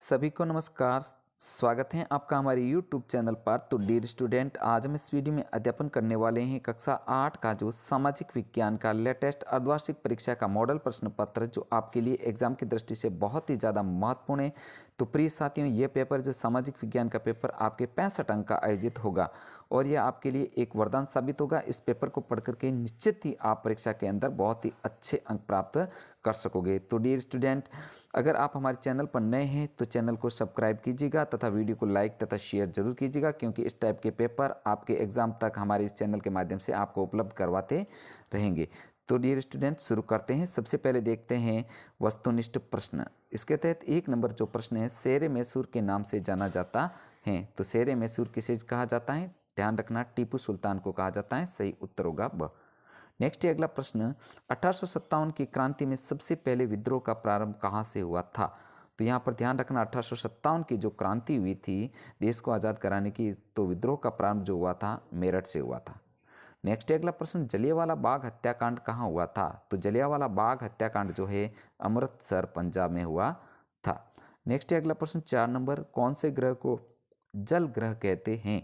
सभी को नमस्कार। स्वागत है आपका हमारे YouTube चैनल पर। तो डियर स्टूडेंट, आज हम इस वीडियो में अध्ययन करने वाले हैं कक्षा 8 का जो सामाजिक विज्ञान का लेटेस्ट अर्धवार्षिक परीक्षा का मॉडल प्रश्न पत्र, जो आपके लिए एग्जाम की दृष्टि से बहुत ही ज़्यादा महत्वपूर्ण है। तो प्रिय साथियों, ये पेपर जो सामाजिक विज्ञान का पेपर आपके 65 अंक का आयोजित होगा और यह आपके लिए एक वरदान साबित होगा। इस पेपर को पढ़ करके निश्चित ही आप परीक्षा के अंदर बहुत ही अच्छे अंक प्राप्त कर सकोगे। तो डियर स्टूडेंट, अगर आप हमारे चैनल पर नए हैं तो चैनल को सब्सक्राइब कीजिएगा तथा वीडियो को लाइक तथा शेयर जरूर कीजिएगा, क्योंकि इस टाइप के पेपर आपके एग्जाम तक हमारे इस चैनल के माध्यम से आपको उपलब्ध करवाते रहेंगे। तो डियर स्टूडेंट, शुरू करते हैं। सबसे पहले देखते हैं वस्तुनिष्ठ प्रश्न। इसके तहत 1 नंबर जो प्रश्न है, शेर मैसूर के नाम से जाना जाता है। तो शेर मैसूर किसे कहा जाता है? ध्यान रखना, टीपू सुल्तान को कहा जाता है। सही उत्तर होगा ब। नेक्स्ट है अगला प्रश्न, 1857 की क्रांति में सबसे पहले विद्रोह का प्रारंभ कहाँ से हुआ था? तो यहाँ पर ध्यान रखना, 1857 की जो क्रांति हुई थी देश को आज़ाद कराने की, तो विद्रोह का प्रारंभ जो हुआ था मेरठ से हुआ था। नेक्स्ट है अगला प्रश्न, जलियांवाला बाग हत्याकांड कहाँ हुआ था? तो जलियांवाला बाग हत्याकांड जो है अमृतसर पंजाब में हुआ था। नेक्स्ट है अगला प्रश्न 4 नंबर, कौन से ग्रह को जल ग्रह कहते हैं?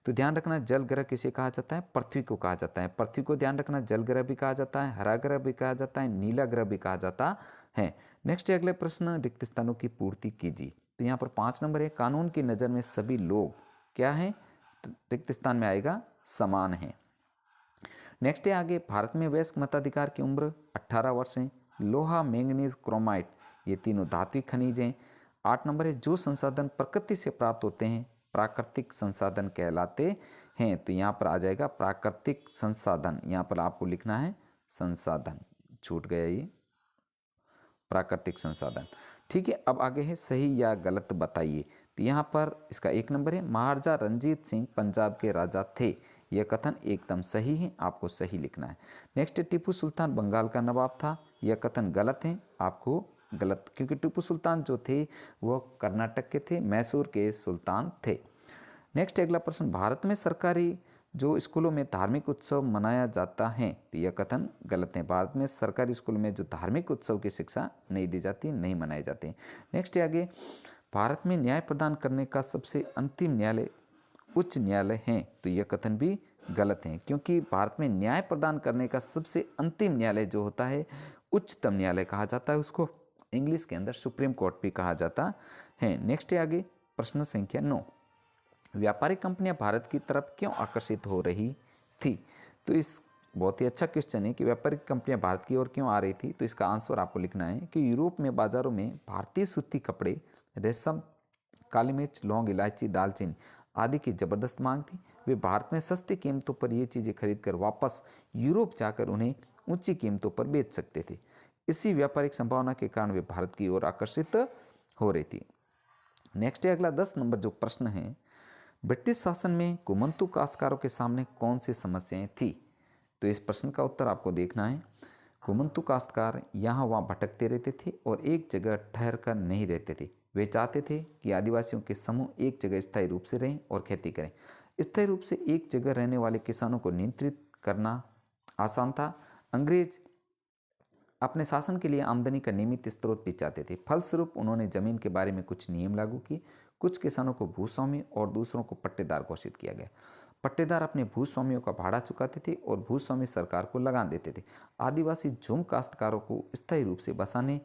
तो ध्यान रखना, जल ग्रह किसे कहा जाता है? पृथ्वी को कहा जाता है। पृथ्वी को ध्यान रखना, जल ग्रह भी कहा जाता है, हरा ग्रह भी कहा जाता है, नीला ग्रह भी कहा जाता है। नेक्स्ट है अगले प्रश्न, रिक्त स्थानों की पूर्ति कीजिए। तो यहाँ पर 5 नंबर है, कानून की नज़र में सभी लोग क्या हैं? रिक्त स्थान में आएगा समान है। नेक्स्ट है आगे, भारत में वयस्क मताधिकार की उम्र 18 वर्ष है। लोहा, मैंगनीज, क्रोमाइट ये तीनों धात्विक खनिज हैं। 8 नंबर है, जो संसाधन प्रकृति से प्राप्त होते हैं प्राकृतिक संसाधन कहलाते हैं। तो यहाँ पर आ जाएगा प्राकृतिक संसाधन, यहाँ पर आपको लिखना है संसाधन, छूट गया ये प्राकृतिक संसाधन। ठीक है, अब आगे है सही या गलत बताइए। तो यहाँ पर इसका 1 नंबर है, महाराजा रंजीत सिंह पंजाब के राजा थे। यह कथन एकदम सही है, आपको सही लिखना है। नेक्स्ट है, टीपू सुल्तान बंगाल का नवाब था। यह कथन गलत है, आपको गलत, क्योंकि टीपू सुल्तान जो थे वह कर्नाटक के थे, मैसूर के सुल्तान थे। नेक्स्ट अगला प्रश्न, भारत में सरकारी जो स्कूलों में धार्मिक उत्सव मनाया जाता है। तो यह कथन गलत है। भारत में सरकारी स्कूलों में जो धार्मिक उत्सव की शिक्षा नहीं दी जाती, नहीं मनाए जाते। नेक्स्ट है आगे, भारत में न्याय प्रदान करने का सबसे अंतिम न्यायालय उच्च न्यायालय है। तो यह कथन भी गलत है, क्योंकि भारत में न्याय प्रदान करने का सबसे अंतिम न्यायालय जो होता है उच्चतम न्यायालय कहा जाता है, उसको इंग्लिश के अंदर सुप्रीम कोर्ट भी कहा जाता है। नेक्स्ट है आगे प्रश्न संख्या 9, व्यापारिक कंपनियां भारत की तरफ क्यों आकर्षित हो रही थी? तो इस बहुत ही अच्छा क्वेश्चन है कि व्यापारिक कंपनियां भारत की ओर क्यों आ रही थी। तो इसका आंसर आपको लिखना है कि यूरोप में बाजारों में भारतीय सूती कपड़े, रेशम, काली मिर्च, लौंग, इलायची, दालचीनी आदि की ज़बरदस्त मांग थी। वे भारत में सस्ती कीमतों पर ये चीज़ें खरीद कर वापस यूरोप जाकर उन्हें ऊंची कीमतों पर बेच सकते थे। इसी व्यापारिक संभावना के कारण वे भारत की ओर आकर्षित हो रही थी। नेक्स्ट है अगला 10 नंबर जो प्रश्न है, ब्रिटिश शासन में कुमंतु काश्तकारों के सामने कौन सी समस्याएं थी? तो इस प्रश्न का उत्तर आपको देखना है। कुमंतु काश्तकार यहाँ वहाँ भटकते रहते थे और एक जगह ठहर कर नहीं रहते थे। वे चाहते थे कि आदिवासियों के समूह एक जगह स्थायी रूप से रहें और खेती करें। स्थायी रूप से एक जगह रहने वाले किसानों को नियंत्रित करना आसान था। अंग्रेज अपने शासन के लिए आमदनी का नियमित स्रोत भी चाहते थे। फलस्वरूप उन्होंने जमीन के बारे में कुछ नियम लागू किए। कुछ किसानों को भूस्वामी और दूसरों को पट्टेदार घोषित किया गया। पट्टेदार अपने भूस्वामियों का भाड़ा चुकाते थे और भूस्वामी सरकार को लगान देते थे। आदिवासी झूम काश्तकारों को स्थायी रूप से बसाने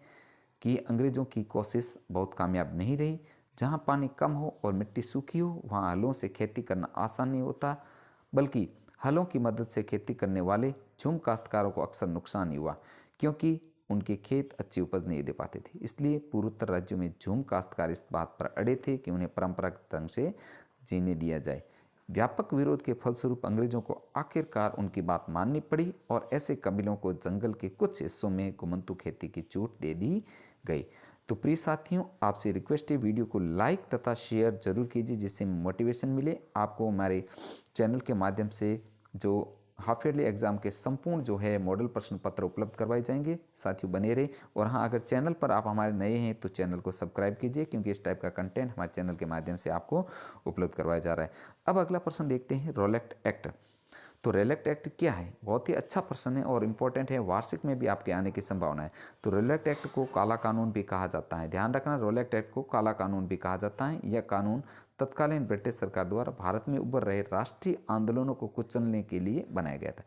की अंग्रेजों की कोशिश बहुत कामयाब नहीं रही। जहाँ पानी कम हो और मिट्टी सूखी हो, वहाँ हलों से खेती करना आसान नहीं होता, बल्कि हलों की मदद से खेती करने वाले झूम काश्तकारों को अक्सर नुकसान ही हुआ, क्योंकि उनके खेत अच्छी उपज नहीं दे पाते थे। इसलिए पूर्वोत्तर राज्यों में झूम काश्तकार इस बात पर अड़े थे कि उन्हें परंपरागत ढंग से जीने दिया जाए। व्यापक विरोध के फलस्वरूप अंग्रेजों को आखिरकार उनकी बात माननी पड़ी और ऐसे कबीलों को जंगल के कुछ हिस्सों में कुमंतु खेती की छूट दे दी गई। तो प्रिय साथियों, आपसे रिक्वेस्ट है, वीडियो को लाइक तथा शेयर जरूर कीजिए, जिससे मोटिवेशन मिले। आपको हमारे चैनल के माध्यम से जो हाफ ईयरली एग्जाम के संपूर्ण जो है मॉडल प्रश्न पत्र उपलब्ध करवाए जाएंगे। साथियों बने रहे। और हाँ, अगर चैनल पर आप हमारे नए हैं तो चैनल को सब्सक्राइब कीजिए, क्योंकि इस टाइप का कंटेंट हमारे चैनल के माध्यम से आपको उपलब्ध करवाया जा रहा है। अब अगला प्रश्न देखते हैं, रोलेट एक्ट। तो रेलेक्ट एक्ट क्या है? बहुत ही अच्छा प्रश्न है और इम्पोर्टेंट है, वार्षिक में भी आपके आने की संभावना है। तो रेलेक्ट एक्ट को काला कानून भी कहा जाता है। ध्यान रखना, रेलेक्ट एक्ट को काला कानून भी कहा जाता है। यह कानून तत्कालीन ब्रिटिश सरकार द्वारा भारत में उभर रहे राष्ट्रीय आंदोलनों को कुचलने के लिए बनाया गया था।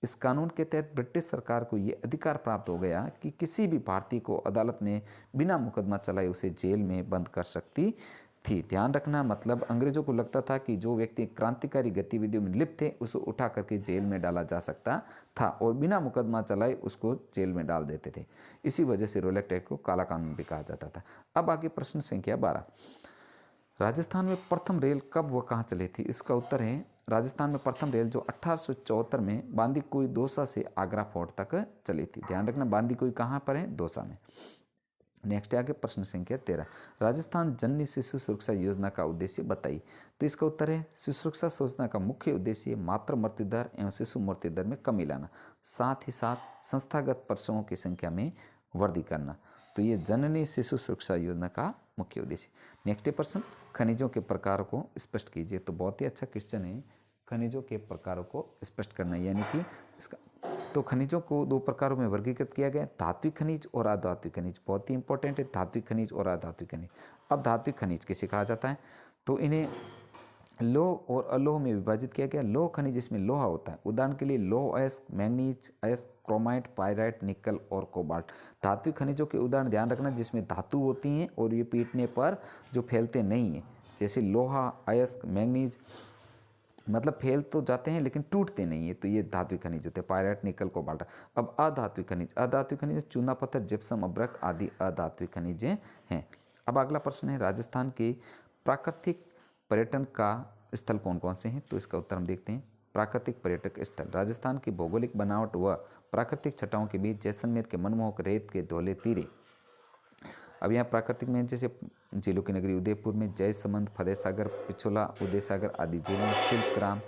इस कानून के तहत ब्रिटिश सरकार को ये अधिकार प्राप्त हो गया कि किसी भी भारतीय को अदालत में बिना मुकदमा चलाए उसे जेल में बंद कर सकती थी। ध्यान रखना, मतलब अंग्रेजों को लगता था कि जो व्यक्ति क्रांतिकारी गतिविधियों में लिप्त थे उसे उठा करके जेल में डाला जा सकता था और बिना मुकदमा चलाए उसको जेल में डाल देते थे। इसी वजह से रेलेक्ट एक्ट को काला कानून भी कहा जाता था। अब आगे प्रश्न संख्या 12, राजस्थान में प्रथम रेल कब व कहाँ चली थी? इसका उत्तर है, राजस्थान में प्रथम रेल जो 1874 में बांदीकुई दौसा से आगरा फोर्ट तक चली थी। ध्यान रखना, बांदीकुई कहाँ पर है? दौसा में। नेक्स्ट आगे प्रश्न संख्या 13, राजस्थान जननी शिशु सुरक्षा योजना का उद्देश्य बताइए। तो इसका उत्तर है, शिशु सुरक्षा योजना का मुख्य उद्देश्य मातृ मृत्यु दर एवं शिशु मृत्यु दर में कमी लाना, साथ ही साथ संस्थागत प्रसवों की संख्या में वृद्धि करना। तो ये जननी शिशु सुरक्षा योजना का मुख्य उद्देश्य। नेक्स्ट प्रश्न, खनिजों के प्रकारों को स्पष्ट कीजिए। तो बहुत ही अच्छा क्वेश्चन है, खनिजों के प्रकारों को स्पष्ट करना, यानी कि इसका तो खनिजों को दो प्रकारों में वर्गीकृत किया गया है, धात्विक खनिज और अधात्विक खनिज। बहुत ही इंपॉर्टेंट है धात्विक खनिज और अधात्विक खनिज। अब धात्विक खनिज किसे कहा जाता है? तो इन्हें लौह और अलोह में विभाजित किया गया। लौह खनिज जिसमें लोहा होता है, उदाहरण के लिए लौह अयस्क, मैंगनीज अयस्क, क्रोमाइट, पायराइट, निकल और कोबाल्ट। धात्विक खनिजों के उदाहरण ध्यान रखना जिसमें धातु होती हैं और ये पीटने पर जो फैलते नहीं हैं, जैसे लोहा, अयस्क, मैंगनीज, मतलब फैल तो जाते हैं लेकिन टूटते नहीं है, तो ये धात्विक खनिज होते हैं, पायराइट, निकल, कोबाल्ट। अब अधात्विक खनिज, अधात्विक खनिज चूना पत्थर, जिप्सम, अब्रक आदि अधात्विक खनिज हैं। अब अगला प्रश्न है, राजस्थान के प्राकृतिक पर्यटन का स्थल कौन कौन से हैं? तो इसका उत्तर हम देखते हैं। प्राकृतिक पर्यटक स्थल, राजस्थान की भौगोलिक बनावट व प्राकृतिक छटाओं के बीच जैसलमेर के मनमोहक रेत के ढोले तीरे। अब यहाँ प्राकृतिक में जैसे झीलों की नगरी उदयपुर में जयसमंद, फतेह सागर, पिछोला, उदय सागर आदि झीलें, शिल्पग्राम,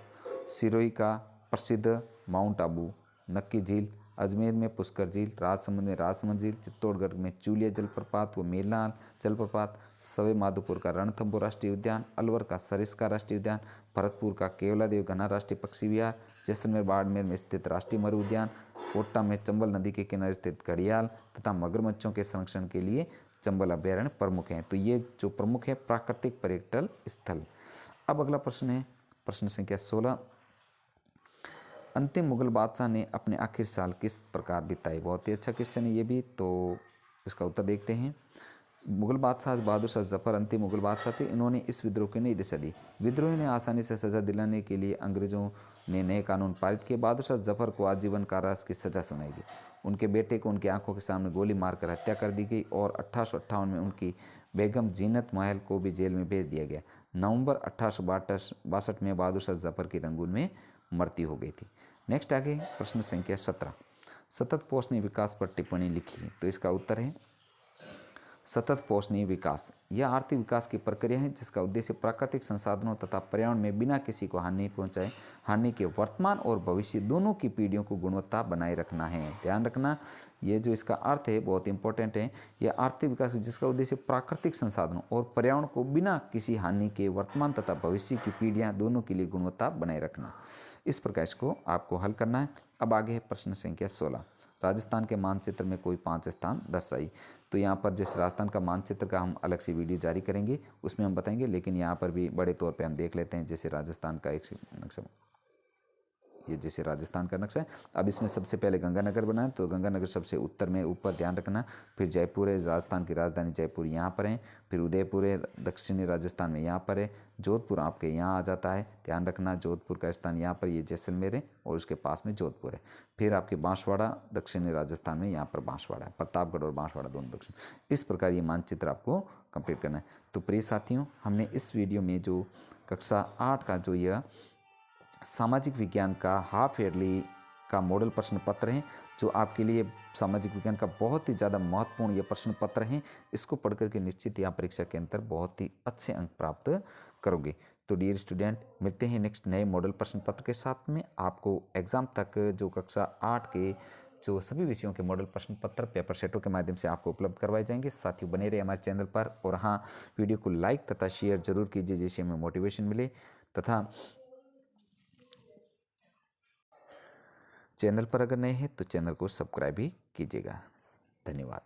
सिरोही का प्रसिद्ध माउंट आबू, नक्की झील, अजमेर में पुष्कर झील, राजसमंद में राजसमंद झील, चित्तौड़गढ़ में चूलिया जलप्रपात व मेलनाल जलप्रपात, सवाई माधोपुर का रणथंभौर राष्ट्रीय उद्यान, अलवर का सरिस्का राष्ट्रीय उद्यान, भरतपुर का केवलादेव घना राष्ट्रीय पक्षी विहार, जैसलमेर बाड़मेर में स्थित राष्ट्रीय मरु उद्यान, कोटा में चंबल नदी के किनारे स्थित घड़ियाल तथा मगरमच्छों के संरक्षण के लिए चंबल अभ्यारण्य प्रमुख हैं। तो ये जो प्रमुख है प्राकृतिक पर्यटन स्थल। अब अगला प्रश्न है प्रश्न संख्या 16, अंतिम मुगल बादशाह ने अपने आखिरी साल किस प्रकार बिताए? बहुत ही अच्छा क्वेश्चन है ये भी, तो इसका उत्तर देखते हैं। मुगल बादशाह बहादुर शाह जफर अंतिम मुगल बादशाह थे। इन्होंने इस विद्रोह की नई दिशा दी। विद्रोही ने आसानी से सजा दिलाने के लिए अंग्रेजों ने नए कानून पारित किए। बहादुर शाह जफर को आजीवन कारावास की सजा सुनाई गई। उनके बेटे को उनकी आंखों के सामने गोली मारकर हत्या कर दी गई और 1858 में उनकी बेगम जीनत महल को भी जेल में भेज दिया गया। नवंबर 1862 में बहादुर शाह जफर की रंगून में मृत्यु हो गई थी। नेक्स्ट आगे प्रश्न संख्या 17, सतत पोषणीय विकास पर टिप्पणी लिखी। तो इसका उत्तर है, सतत पोषणीय विकास यह आर्थिक विकास की प्रक्रिया है जिसका उद्देश्य प्राकृतिक संसाधनों तथा पर्यावरण में बिना किसी को हानि पहुंचाए हानि के वर्तमान और भविष्य दोनों की पीढ़ियों को गुणवत्ता बनाए रखना है। ध्यान रखना, ये जो इसका अर्थ है बहुत इंपॉर्टेंट है। यह आर्थिक विकास जिसका उद्देश्य प्राकृतिक संसाधनों और पर्यावरण को बिना किसी हानि के वर्तमान तथा भविष्य की पीढ़ियाँ दोनों के लिए गुणवत्ता बनाए रखना। इस प्रकार इसको आपको हल करना है। अब आगे है प्रश्न संख्या 16, राजस्थान के मानचित्र में कोई 5 स्थान दर्शाई। तो यहाँ पर जैसे राजस्थान का मानचित्र का हम अलग से वीडियो जारी करेंगे, उसमें हम बताएंगे, लेकिन यहाँ पर भी बड़े तौर पे हम देख लेते हैं। जैसे राजस्थान का एक नक्शा, ये जैसे राजस्थान का नक्शा है। अब इसमें सबसे पहले गंगानगर बना है, तो गंगानगर सबसे उत्तर में ऊपर, ध्यान रखना। फिर जयपुर है, राजस्थान की राजधानी जयपुर यहाँ पर है। फिर उदयपुर है दक्षिणी राजस्थान में, यहाँ पर है। जोधपुर आपके यहाँ आ जाता है, ध्यान रखना। जोधपुर का स्थान यहाँ पर, ये जैसलमेर है और उसके पास में जोधपुर है। फिर आपके बांसवाड़ा दक्षिणी राजस्थान में, यहाँ पर बांसवाड़ा है। प्रतापगढ़ और बांसवाड़ा दोनों दक्षिण। इस प्रकार ये मानचित्र आपको कंप्लीट करना है। तो प्रिय साथियों, हमने इस वीडियो में जो कक्षा 8 का जो यह सामाजिक विज्ञान का हाफ ईयरली का मॉडल प्रश्न पत्र है, जो आपके लिए सामाजिक विज्ञान का बहुत ही ज़्यादा महत्वपूर्ण ये प्रश्न पत्र हैं, इसको पढ़ करके निश्चित यहाँ परीक्षा के अंतर बहुत ही अच्छे अंक प्राप्त करोगे। तो डियर स्टूडेंट, मिलते हैं नेक्स्ट नए मॉडल प्रश्न पत्र के साथ में। आपको एग्ज़ाम तक जो कक्षा 8 के जो सभी विषयों के मॉडल प्रश्न पत्र पेपर सेटों के माध्यम से आपको उपलब्ध करवाए जाएंगे। साथियों, बने रहे हमारे चैनल पर, और हाँ, वीडियो को लाइक तथा शेयर जरूर कीजिए जिससे हमें मोटिवेशन मिले, तथा चैनल पर अगर नए हैं तो चैनल को सब्सक्राइब भी कीजिएगा। धन्यवाद।